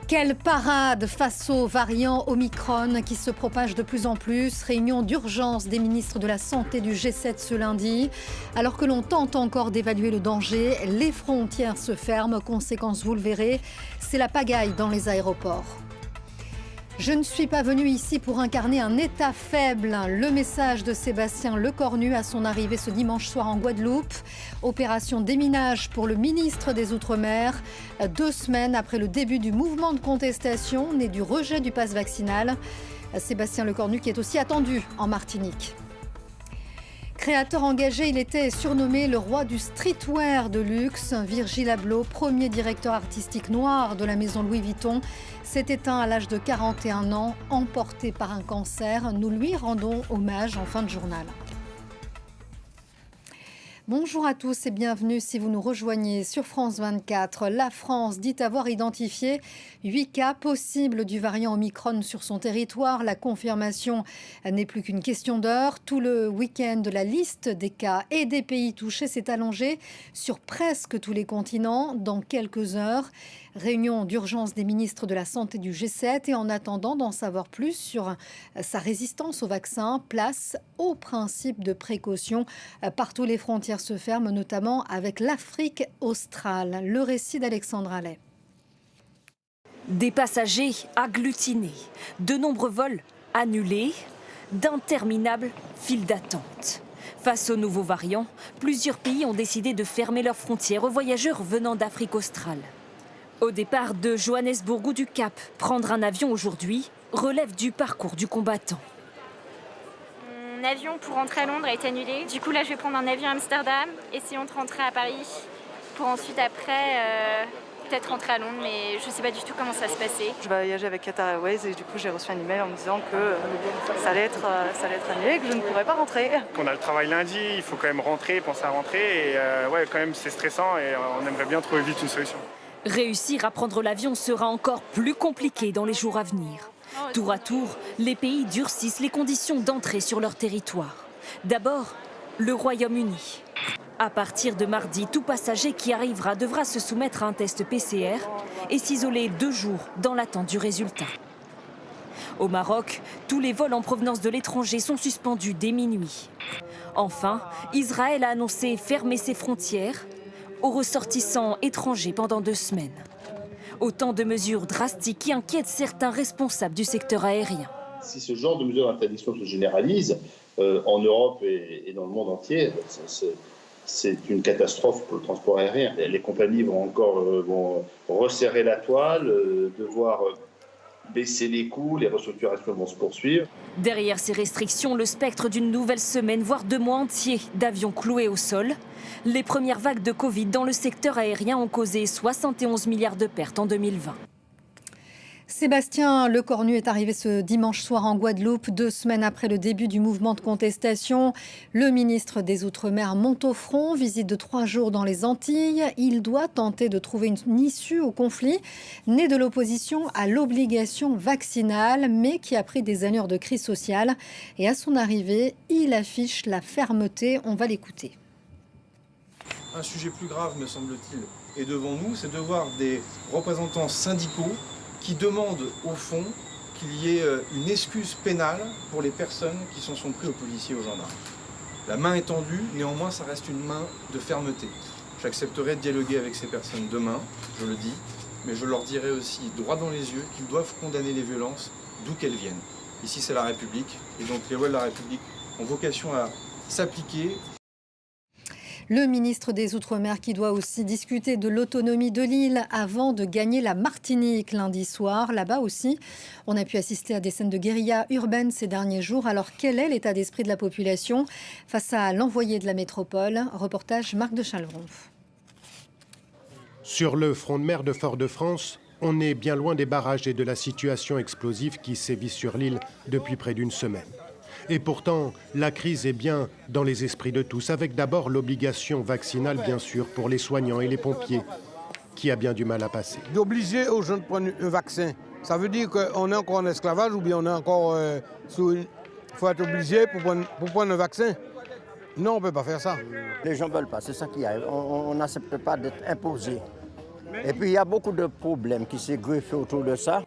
Quelle parade face au variant Omicron qui se propage de plus en plus. Réunion d'urgence des ministres de la Santé du G7 ce lundi. Alors que l'on tente encore d'évaluer le danger, les frontières se ferment. Conséquence, vous le verrez, c'est la pagaille dans les aéroports. Je ne suis pas venu ici pour incarner un État faible. Le message de Sébastien Lecornu à son arrivée ce dimanche soir en Guadeloupe. Opération déminage pour le ministre des Outre-mer. 2 semaines après le début du mouvement de contestation né du rejet du pass vaccinal. Sébastien Lecornu qui est aussi attendu en Martinique. Créateur engagé, il était surnommé le roi du streetwear de luxe. Virgil Abloh, premier directeur artistique noir de la maison Louis Vuitton, s'est éteint à l'âge de 41 ans, emporté par un cancer. Nous lui rendons hommage en fin de journal. Bonjour à tous et bienvenue si vous nous rejoignez sur France 24. La France dit avoir identifié 8 cas possibles du variant Omicron sur son territoire. La confirmation n'est plus qu'une question d'heure. Tout le week-end, la liste des cas et des pays touchés s'est allongée sur presque tous les continents. Dans quelques heures, réunion d'urgence des ministres de la Santé du G7 et en attendant d'en savoir plus sur sa résistance au vaccin, place au principe de précaution. Partout les frontières se ferment, notamment avec l'Afrique australe. Le récit d'Alexandre Allais. Des passagers agglutinés, de nombreux vols annulés, d'interminables files d'attente. Face aux nouveaux variants, plusieurs pays ont décidé de fermer leurs frontières aux voyageurs venant d'Afrique australe. Au départ de Johannesburg ou du Cap, prendre un avion aujourd'hui relève du parcours du combattant. Mon avion pour rentrer à Londres a été annulé. Du coup, là, je vais prendre un avion à Amsterdam, essayons de rentrer à Paris pour ensuite, après, peut-être rentrer à Londres, mais je ne sais pas du tout comment ça va se passer. Je vais voyager avec Qatar Airways et du coup, j'ai reçu un email en me disant que ça allait être annulé et que je ne pourrais pas rentrer. On a le travail lundi, il faut quand même rentrer, penser à rentrer et ouais, quand même, c'est stressant et on aimerait bien trouver vite une solution. Réussir à prendre l'avion sera encore plus compliqué dans les jours à venir. Tour à tour, les pays durcissent les conditions d'entrée sur leur territoire. D'abord, le Royaume-Uni. À partir de mardi, tout passager qui arrivera devra se soumettre à un test PCR et s'isoler 2 jours dans l'attente du résultat. Au Maroc, tous les vols en provenance de l'étranger sont suspendus dès minuit. Enfin, Israël a annoncé fermer ses frontières aux ressortissants étrangers pendant 2 semaines. Autant de mesures drastiques qui inquiètent certains responsables du secteur aérien. Si ce genre de mesures d'interdiction se généralise en Europe et dans le monde entier, c'est une catastrophe pour le transport aérien. Les compagnies vont resserrer la toile, devoir baisser les coûts, les restructurations vont se poursuivre. Derrière ces restrictions, le spectre d'une nouvelle semaine, voire 2 mois entiers d'avions cloués au sol. Les premières vagues de Covid dans le secteur aérien ont causé 71 milliards de pertes en 2020. Sébastien Lecornu est arrivé ce dimanche soir en Guadeloupe, 2 semaines après le début du mouvement de contestation. Le ministre des Outre-mer monte au front, visite de 3 jours dans les Antilles. Il doit tenter de trouver une issue au conflit né de l'opposition à l'obligation vaccinale, mais qui a pris des allures de crise sociale. Et à son arrivée, il affiche la fermeté. On va l'écouter. Un sujet plus grave, me semble-t-il, est devant nous, c'est de voir des représentants syndicaux qui demandent au fond qu'il y ait une excuse pénale pour les personnes qui s'en sont pris aux policiers et aux gendarmes. La main est tendue, néanmoins ça reste une main de fermeté. J'accepterai de dialoguer avec ces personnes demain, je le dis, mais je leur dirai aussi droit dans les yeux qu'ils doivent condamner les violences d'où qu'elles viennent. Ici c'est la République, et donc les lois de la République ont vocation à s'appliquer. Le ministre des Outre-mer qui doit aussi discuter de l'autonomie de l'île avant de gagner la Martinique lundi soir. Là-bas aussi, on a pu assister à des scènes de guérilla urbaine ces derniers jours. Alors quel est l'état d'esprit de la population face à l'envoyé de la métropole? Reportage Marc de Chalvron. Sur le front de mer de Fort-de-France, on est bien loin des barrages et de la situation explosive qui sévit sur l'île depuis près d'1 semaine. Et pourtant, la crise est bien dans les esprits de tous, avec d'abord l'obligation vaccinale, bien sûr, pour les soignants et les pompiers, qui a bien du mal à passer. D'obliger aux gens de prendre un vaccin, ça veut dire qu'on est encore en esclavage ou bien on est encore sous une... Il faut être obligé pour prendre un vaccin. Non, on ne peut pas faire ça. Les gens ne veulent pas, c'est ça qui arrive. On n'accepte pas d'être imposé. Et puis il y a beaucoup de problèmes qui se greffent autour de ça.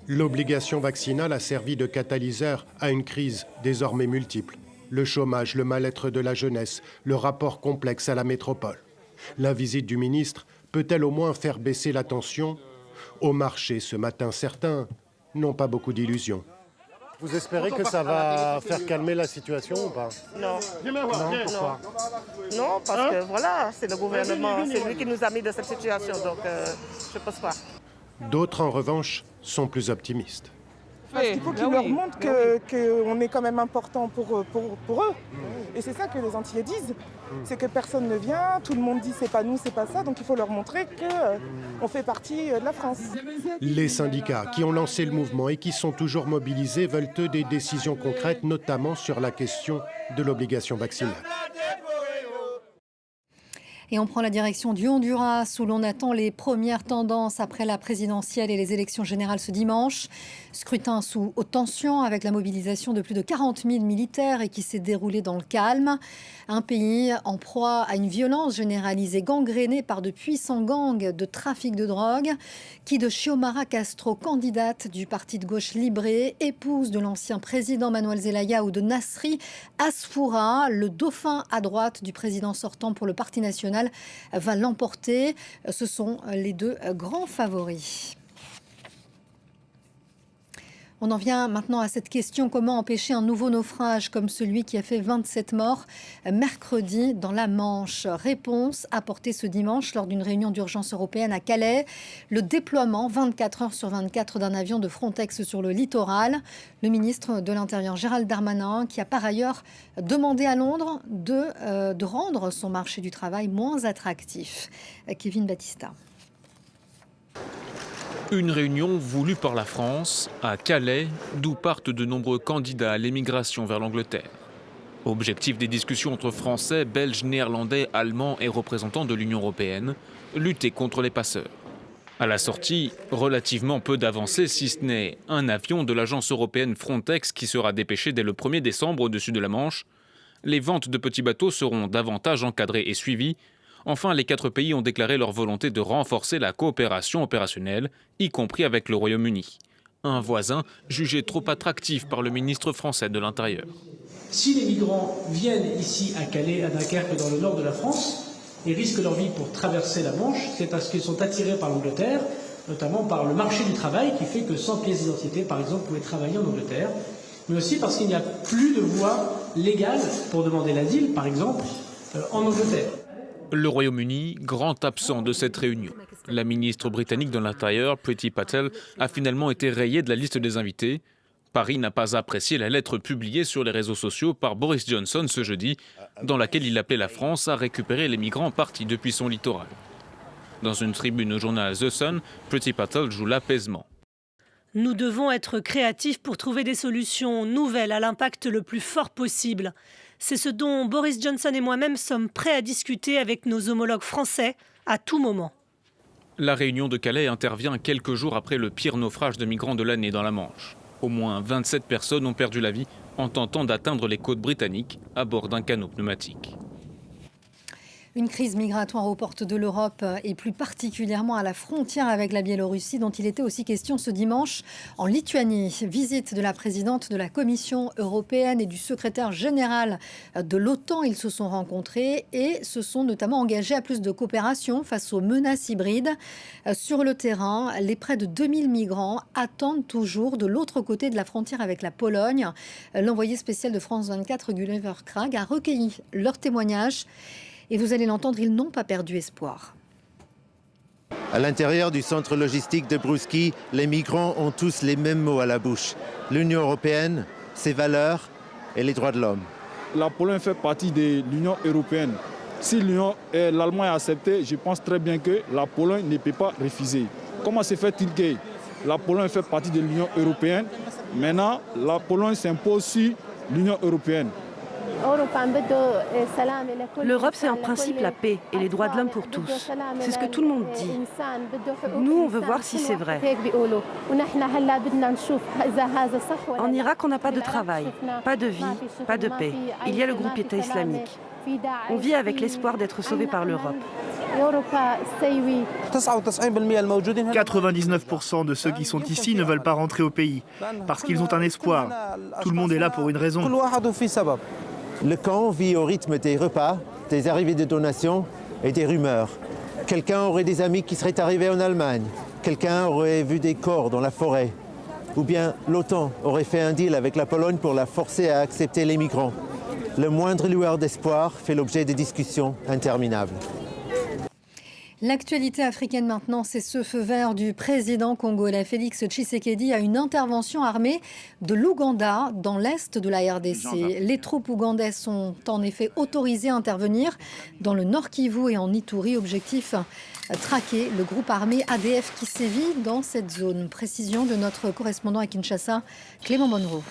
L'obligation vaccinale a servi de catalyseur à une crise désormais multiple. Le chômage, le mal-être de la jeunesse, le rapport complexe à la métropole. La visite du ministre peut-elle au moins faire baisser la tension? Au marché ce matin, certains n'ont pas beaucoup d'illusions. Vous espérez que ça va faire calmer la situation ou pas? Non. Non, pourquoi? Non, parce que voilà, c'est le gouvernement, c'est lui qui nous a mis dans cette situation, donc je ne pense pas. D'autres, en revanche, sont plus optimistes. Parce qu'il faut qu'ils leur montrent qu'on est quand même important pour eux. Et c'est ça que les Antillais disent. C'est que personne ne vient, tout le monde dit c'est pas nous, c'est pas ça. Donc il faut leur montrer qu'on fait partie de la France. Les syndicats qui ont lancé le mouvement et qui sont toujours mobilisés veulent eux des décisions concrètes, notamment sur la question de l'obligation vaccinale. Et on prend la direction du Honduras, où l'on attend les premières tendances après la présidentielle et les élections générales ce dimanche. Scrutin sous haute tension, avec la mobilisation de plus de 40 000 militaires et qui s'est déroulé dans le calme. Un pays en proie à une violence généralisée, gangrénée par de puissants gangs de trafic de drogue, qui de Xiomara Castro, candidate du parti de gauche Libré, épouse de l'ancien président Manuel Zelaya, ou de Nasri Asfoura, le dauphin à droite du président sortant pour le Parti national, va l'emporter. Ce sont les deux grands favoris. On en vient maintenant à cette question: comment empêcher un nouveau naufrage comme celui qui a fait 27 morts mercredi dans la Manche? Réponse apportée ce dimanche lors d'une réunion d'urgence européenne à Calais. Le déploiement 24 heures sur 24 d'un avion de Frontex sur le littoral. Le ministre de l'Intérieur Gérald Darmanin, qui a par ailleurs demandé à Londres de rendre son marché du travail moins attractif. Kevin Battista. Une réunion voulue par la France à Calais, d'où partent de nombreux candidats à l'émigration vers l'Angleterre. Objectif des discussions entre Français, Belges, Néerlandais, Allemands et représentants de l'Union européenne, lutter contre les passeurs. À la sortie, relativement peu d'avancées, si ce n'est un avion de l'agence européenne Frontex qui sera dépêché dès le 1er décembre au-dessus de la Manche. Les ventes de petits bateaux seront davantage encadrées et suivies. Enfin, les 4 pays ont déclaré leur volonté de renforcer la coopération opérationnelle, y compris avec le Royaume-Uni. Un voisin jugé trop attractif par le ministre français de l'Intérieur. Si les migrants viennent ici à Calais, à Dunkerque, dans le nord de la France, et risquent leur vie pour traverser la Manche, c'est parce qu'ils sont attirés par l'Angleterre, notamment par le marché du travail qui fait que sans pièce d'identité, par exemple, vous pouvez travailler en Angleterre, mais aussi parce qu'il n'y a plus de voie légale pour demander l'asile, par exemple, en Angleterre. Le Royaume-Uni, grand absent de cette réunion. La ministre britannique de l'Intérieur, Priti Patel, a finalement été rayée de la liste des invités. Paris n'a pas apprécié la lettre publiée sur les réseaux sociaux par Boris Johnson ce jeudi, dans laquelle il appelait la France à récupérer les migrants partis depuis son littoral. Dans une tribune au journal The Sun, Priti Patel joue l'apaisement. Nous devons être créatifs pour trouver des solutions nouvelles à l'impact le plus fort possible. C'est ce dont Boris Johnson et moi-même sommes prêts à discuter avec nos homologues français à tout moment. La réunion de Calais intervient quelques jours après le pire naufrage de migrants de l'année dans la Manche. Au moins 27 personnes ont perdu la vie en tentant d'atteindre les côtes britanniques à bord d'un canot pneumatique. Une crise migratoire aux portes de l'Europe et plus particulièrement à la frontière avec la Biélorussie, dont il était aussi question ce dimanche en Lituanie. Visite de la présidente de la Commission européenne et du secrétaire général de l'OTAN. Ils se sont rencontrés et se sont notamment engagés à plus de coopération face aux menaces hybrides. Sur le terrain, les près de 2000 migrants attendent toujours de l'autre côté de la frontière avec la Pologne. L'envoyé spécial de France 24, Gulliver Krag, a recueilli leurs témoignages. Et vous allez l'entendre, ils n'ont pas perdu espoir. À l'intérieur du centre logistique de Brouski, les migrants ont tous les mêmes mots à la bouche. L'Union européenne, ses valeurs et les droits de l'homme. La Pologne fait partie de l'Union européenne. Si l'Allemagne a accepté, je pense très bien que la Pologne ne peut pas refuser. Comment se fait-il que la Pologne fait partie de l'Union européenne? Maintenant, la Pologne s'impose sur l'Union européenne. L'Europe, c'est en principe la paix et les droits de l'homme pour tous. C'est ce que tout le monde dit. Nous, on veut voir si c'est vrai. En Irak, on n'a pas de travail, pas de vie, pas de paix. Il y a le groupe État islamique. On vit avec l'espoir d'être sauvé par l'Europe. 99% de ceux qui sont ici ne veulent pas rentrer au pays, parce qu'ils ont un espoir. Tout le monde est là pour une raison. Le camp vit au rythme des repas, des arrivées de donations et des rumeurs. Quelqu'un aurait des amis qui seraient arrivés en Allemagne. Quelqu'un aurait vu des corps dans la forêt. Ou bien l'OTAN aurait fait un deal avec la Pologne pour la forcer à accepter les migrants. Le moindre lueur d'espoir fait l'objet de discussions interminables. L'actualité africaine maintenant, c'est ce feu vert du président congolais Félix Tshisekedi à une intervention armée de l'Ouganda dans l'est de la RDC. Les troupes ougandaises sont en effet autorisées à intervenir dans le Nord Kivu et en Ituri. Objectif, traquer le groupe armé ADF qui sévit dans cette zone. Précision de notre correspondant à Kinshasa, Clément Monroe.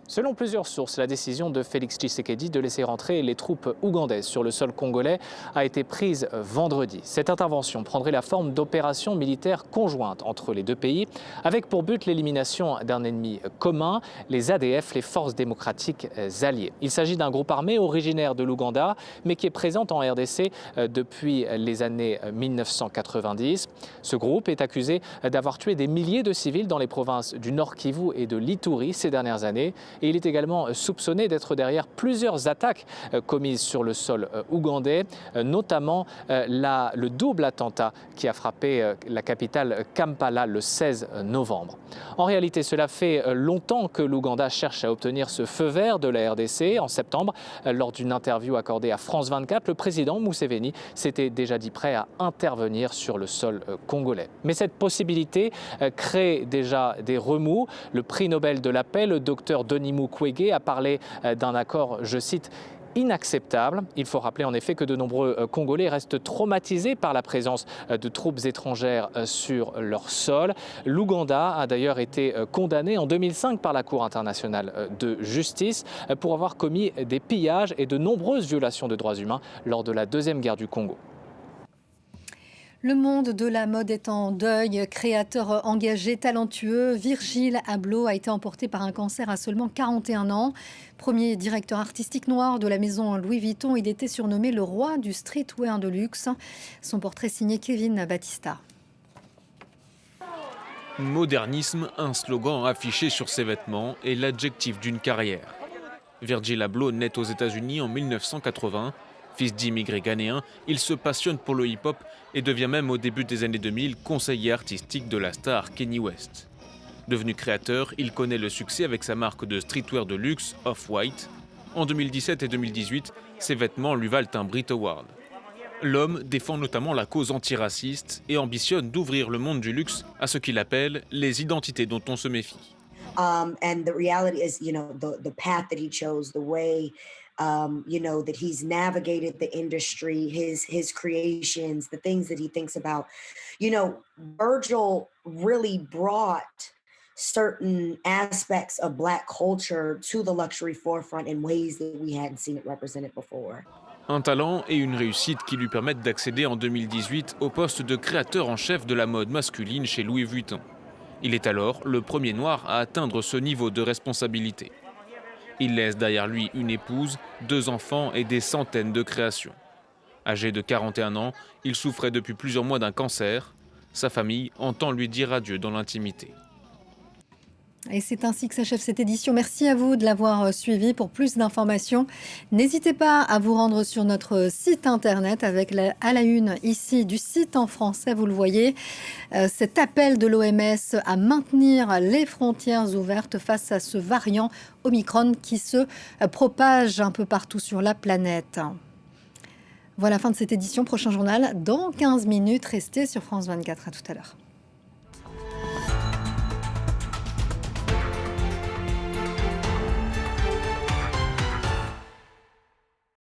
Selon plusieurs sources, la décision de Félix Tshisekedi de laisser rentrer les troupes ougandaises sur le sol congolais a été prise vendredi. Cette intervention prendrait la forme d'opérations militaires conjointes entre les deux pays, avec pour but l'élimination d'un ennemi commun, les ADF, les forces démocratiques alliées. Il s'agit d'un groupe armé originaire de l'Ouganda, mais qui est présent en RDC depuis les années 1990. Ce groupe est accusé d'avoir tué des milliers de civils dans les provinces du Nord Kivu et de l'Ituri ces dernières années. Et il est également soupçonné d'être derrière plusieurs attaques commises sur le sol ougandais, notamment le double attentat qui a frappé la capitale Kampala le 16 novembre. En réalité, cela fait longtemps que l'Ouganda cherche à obtenir ce feu vert de la RDC. En septembre, lors d'une interview accordée à France 24, le président Museveni s'était déjà dit prêt à intervenir sur le sol congolais. Mais cette possibilité crée déjà des remous. Le prix Nobel de la paix, le docteur Denis Mukwege, a parlé d'un accord, je cite, inacceptable. Il faut rappeler en effet que de nombreux Congolais restent traumatisés par la présence de troupes étrangères sur leur sol. L'Ouganda a d'ailleurs été condamné en 2005 par la Cour internationale de justice pour avoir commis des pillages et de nombreuses violations de droits humains lors de la Deuxième Guerre du Congo. Le monde de la mode est en deuil. Créateur engagé, talentueux, Virgil Abloh a été emporté par un cancer à seulement 41 ans. Premier directeur artistique noir de la maison Louis Vuitton, il était surnommé le roi du streetwear de luxe. Son portrait signé Kevin Battista. Modernisme, un slogan affiché sur ses vêtements et l'adjectif d'une carrière. Virgil Abloh naît aux États-Unis en 1980. Fils d'immigrés ghanéens, il se passionne pour le hip-hop et devient même au début des années 2000 conseiller artistique de la star Kanye West. Devenu créateur, il connaît le succès avec sa marque de streetwear de luxe Off-White. En 2017 et 2018, ses vêtements lui valent un Brit Award. L'homme défend notamment la cause antiraciste et ambitionne d'ouvrir le monde du luxe à ce qu'il appelle les identités dont on se méfie. And the reality is, the path that he chose, the way that he's navigated the industry, his creations, the things that he thinks about. Virgil really brought certain aspects of Black culture to the luxury forefront in ways that we hadn't seen it represented before. Un talent et une réussite qui lui permettent d'accéder en 2018 au poste de créateur en chef de la mode masculine chez Louis Vuitton. Il est alors le premier noir à atteindre ce niveau de responsabilité. Il laisse derrière lui une épouse, 2 enfants et des centaines de créations. Âgé de 41 ans, il souffrait depuis plusieurs mois d'un cancer. Sa famille entend lui dire adieu dans l'intimité. Et c'est ainsi que s'achève cette édition. Merci à vous de l'avoir suivi. Pour plus d'informations, n'hésitez pas à vous rendre sur notre site internet avec à la une ici du site en français. Vous le voyez, cet appel de l'OMS à maintenir les frontières ouvertes face à ce variant Omicron qui se propage un peu partout sur la planète. Voilà, fin de cette édition. Prochain journal dans 15 minutes. Restez sur France 24. À tout à l'heure.